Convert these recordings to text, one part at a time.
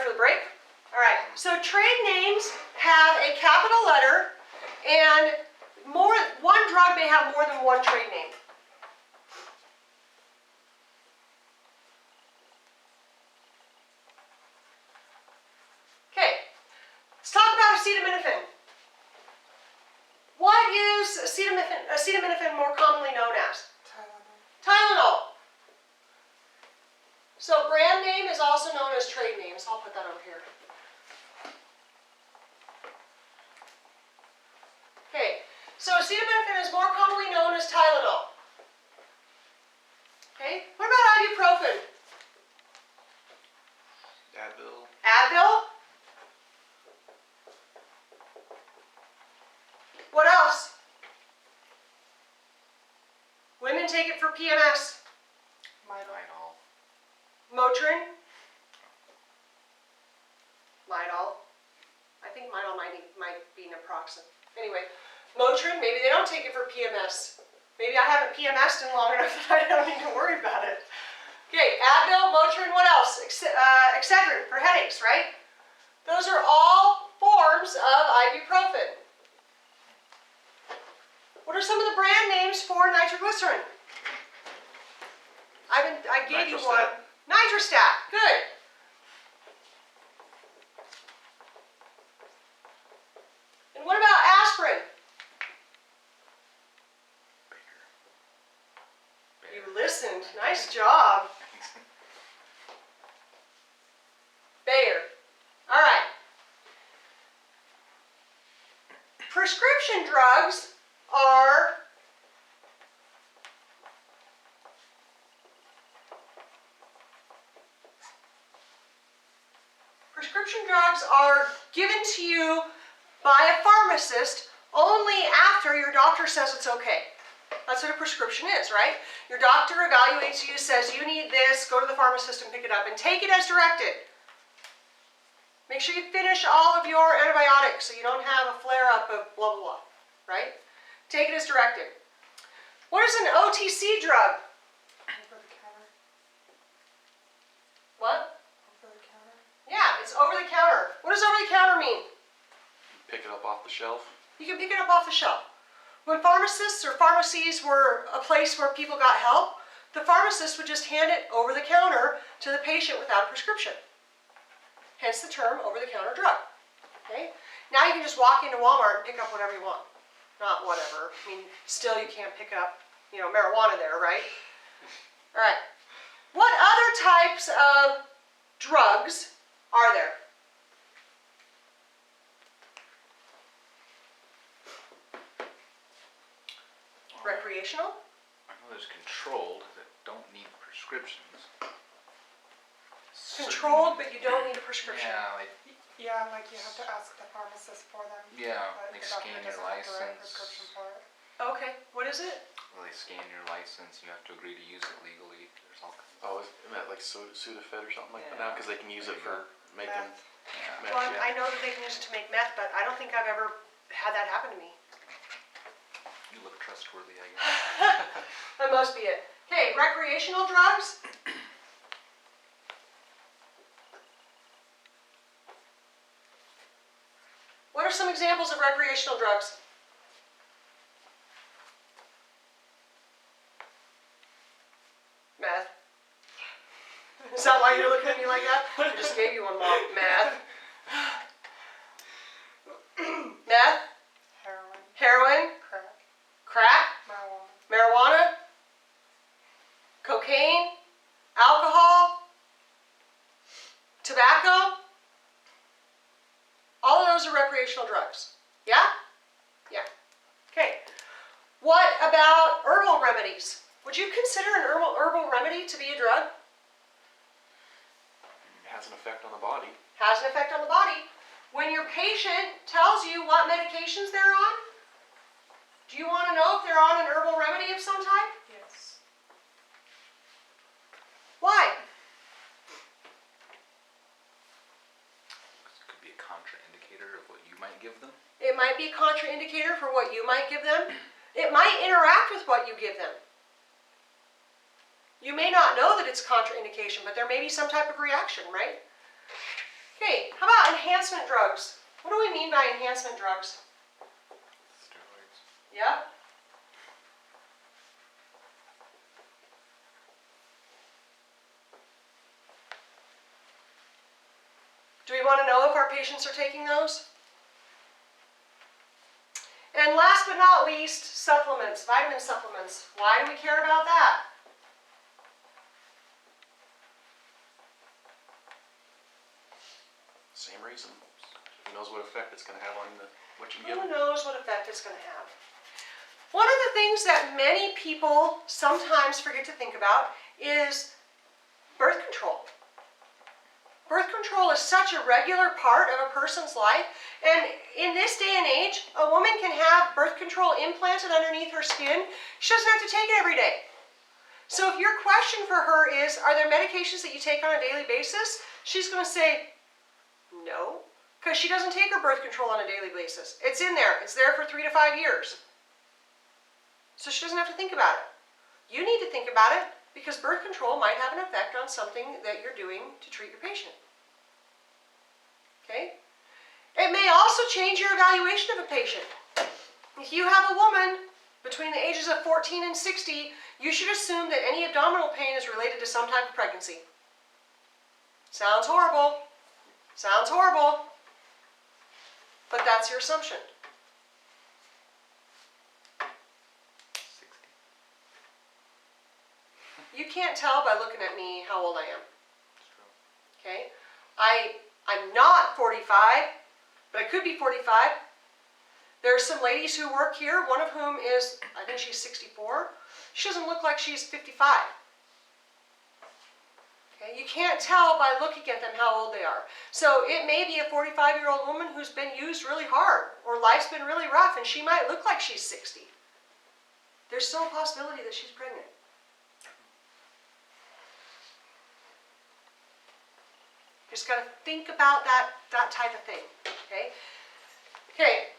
For the break? All right, so trade names have a capital letter, and one drug may have more than one trade name. Okay, let's talk about acetaminophen. What is acetaminophen more commonly known as? Tylenol. So brand name is also known as trade names. I'll put that over here. Okay, so acetaminophen is more commonly known as Tylenol. Okay, what about ibuprofen? Advil. Advil? What else? Women take it for PMS. Midol. Motrin? Midol. I think Midol might be naproxen. Anyway, Motrin, maybe they don't take it for PMS. Maybe I haven't PMS'd in long enough that I don't need to worry about it. Okay, Advil, Motrin, what else? Excedrin for headaches, right? Those are all forms of ibuprofen. What are some of the brand names for nitroglycerin? I gave you one. Nitrostat, good. And what about aspirin? You listened. Nice job. Bayer. All right. Prescription drugs are given to you by a pharmacist only after your doctor says it's okay. That's what a prescription is, right? Your doctor evaluates you, says you need this, go to the pharmacist and pick it up and take it as directed. Make sure you finish all of your antibiotics so you don't have a flare-up of blah, blah, blah, right? Take it as directed. What is an OTC drug? Over the counter. What? Over the counter. Yeah, it's over the counter. What does over the counter mean? Pick it up off the shelf. You can pick it up off the shelf. When pharmacists or pharmacies were a place where people got help, the pharmacist would just hand it over the counter to the patient without a prescription. Hence the term over-the-counter drug. Okay? Now you can just walk into Walmart and pick up whatever you want. Not whatever. I mean, still you can't pick up, marijuana there, right? All right. What other types of drugs are there? Recreational? I know there's controlled that don't need prescriptions. Controlled, but you don't need a prescription. Yeah, like Yeah, like you have to ask the pharmacist for them. like the doctor scan your doesn't have to write a license. prescription for it. Okay, what is it? Well, they scan your license. You have to agree to use it legally. There's all kinds. Oh, isn't that like Sudafed or something like that Yeah. now? Because they can use it for making Meth. Yeah. meth. Well, Yeah. I know that they can use it to make meth, but I don't think I've ever had that happen to me. You look trustworthy, I guess. That must be it. Okay, recreational drugs. What are some examples of recreational drugs? Meth. Is that why you're looking at me like that? I just gave you one, Mom. Meth. Meth. Heroin, Heroin. crack, Crack. marijuana. Marijuana. Cocaine. Alcohol. Tobacco. All of those are recreational drugs. Yeah? Yeah. Okay. What about herbal remedies? Would you consider an herbal remedy to be a drug? It has an effect on the body. Has an effect on the body. When your patient tells you what medications they're on, do you want to know if they're on an herbal remedy of some type? Yes. Why? It could be a contraindicator of what you might give them. It might be a contraindicator for what you might give them. It might interact with what you give them. You may not know that it's contraindication, but there may be some type of reaction, right? enhancement drugs. What do we mean by enhancement drugs? Steroids. Yep. Do we want to know if our patients are taking those? And last but not least, supplements, vitamin supplements. Why do we care about that? Same reason. Who knows what effect it's going to have on what you give Who them. knows what effect it's going to have? One of the things that many people sometimes forget to think about is birth control. Birth control is such a regular part of a person's life, and in this day and age, a woman can have birth control implanted underneath her skin. She doesn't have to take it every day. So if your question for her is, are there medications that you take on a daily basis? She's going to say, no, because she doesn't take her birth control on a daily basis. It's in there. It's there for 3 to 5 years. So she doesn't have to think about it. You need to think about it because birth control might have an effect on something that you're doing to treat your patient. Okay? It may also change your evaluation of a patient. If you have a woman between the ages of 14 and 60, you should assume that any abdominal pain is related to some type of pregnancy. Sounds horrible. Sounds horrible. But that's your assumption. 60. You can't tell by looking at me how old I am. It's true. Okay? I'm not 45, but I could be 45. There are some ladies who work here, one of whom is, I think she's 64. She doesn't look like she's 55. Okay? You can't tell by looking at them how old they are. So it may be a 45-year-old woman who's been used really hard, or life's been really rough, and she might look like she's 60. There's still a possibility that she's pregnant. Just got to think about that type of thing, okay? Okay.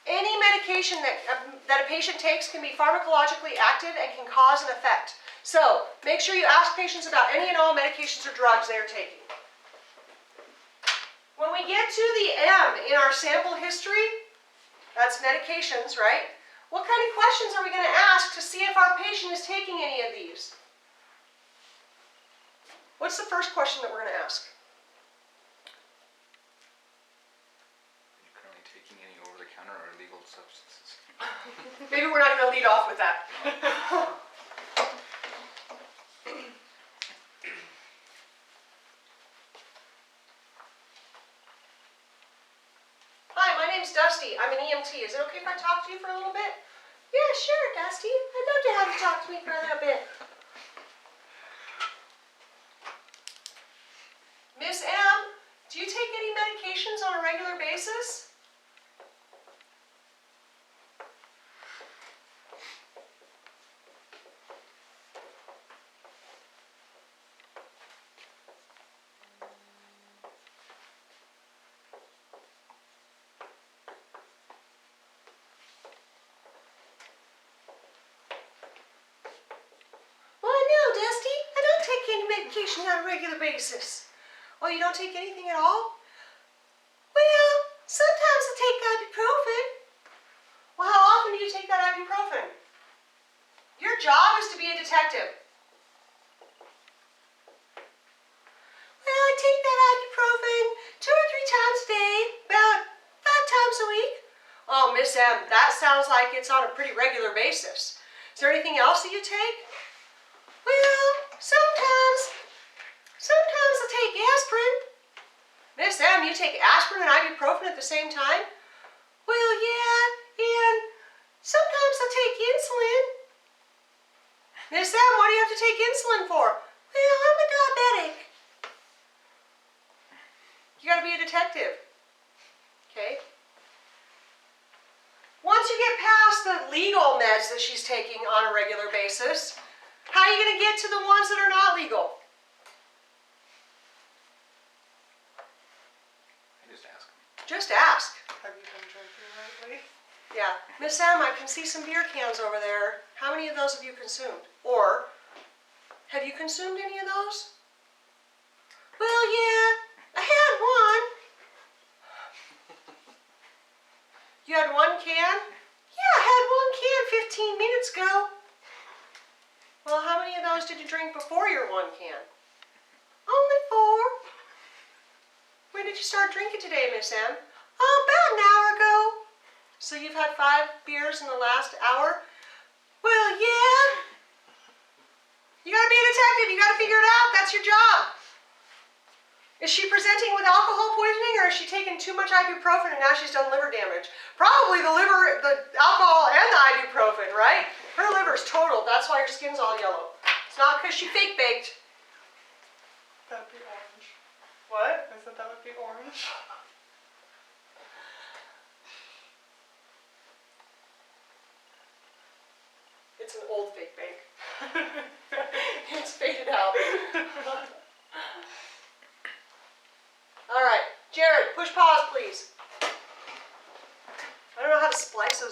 Any medication that a patient takes can be pharmacologically active and can cause an effect. So, make sure you ask patients about any and all medications or drugs they are taking. When we get to the M in our sample history, that's medications, right? What kind of questions are we going to ask to see if our patient is taking any of these? What's the first question that we're going to ask? Are you currently taking any over-the-counter or illegal substances? Maybe we're not going to lead off with that. Hi, my name's Dusty. I'm an EMT. Is it okay if I talk to you for a little bit? Yeah, sure, Dusty. I'd love to have you talk to me for a little bit. Miss M, do you take any medications on a regular basis? Well, no, Dusty. I don't take any medication on a regular basis. Oh, you don't take anything at all? Well, sometimes I take ibuprofen. Well, how often do you take that ibuprofen? Your job is to be a detective. Well, I take that ibuprofen 2 or 3 times a day, about 5 times a week. Oh, Miss M, that sounds like it's on a pretty regular basis. Is there anything else that you take? Well, sometimes I take aspirin. Miss M, you take aspirin and ibuprofen at the same time? Well, yeah, and sometimes I take insulin. Miss M, what do you have to take insulin for? Well, I'm a diabetic. You gotta be a detective. Okay? Once you get past the legal meds that she's taking on a regular basis, how are you gonna get to the ones that are not legal? Just ask them. Just ask. Have you been drinking lately? Yeah. Miss M, I can see some beer cans over there. How many of those have you consumed? Or, have you consumed any of those? Well, yeah, I had one. 1 can? Yeah, I had 1 can 15 minutes ago. Well, how many of those did you drink before your 1 can? Only 4. When did you start drinking today, Miss M? Oh, about an hour ago. So you've had 5 beers in the last hour? Well, yeah. You gotta be a detective. You gotta figure it out. That's your job. Is she presenting with alcohol poisoning, or is she taking too much ibuprofen and now she's done liver damage? Probably the liver, the alcohol, and the ibuprofen, right? Her liver's totaled. That's why her skin's all yellow. It's not because she fake baked. That would be orange. What? I said that would be orange. It's an old fake bake. It's faded out. All right, Jared, push pause, please. I don't know how to splice those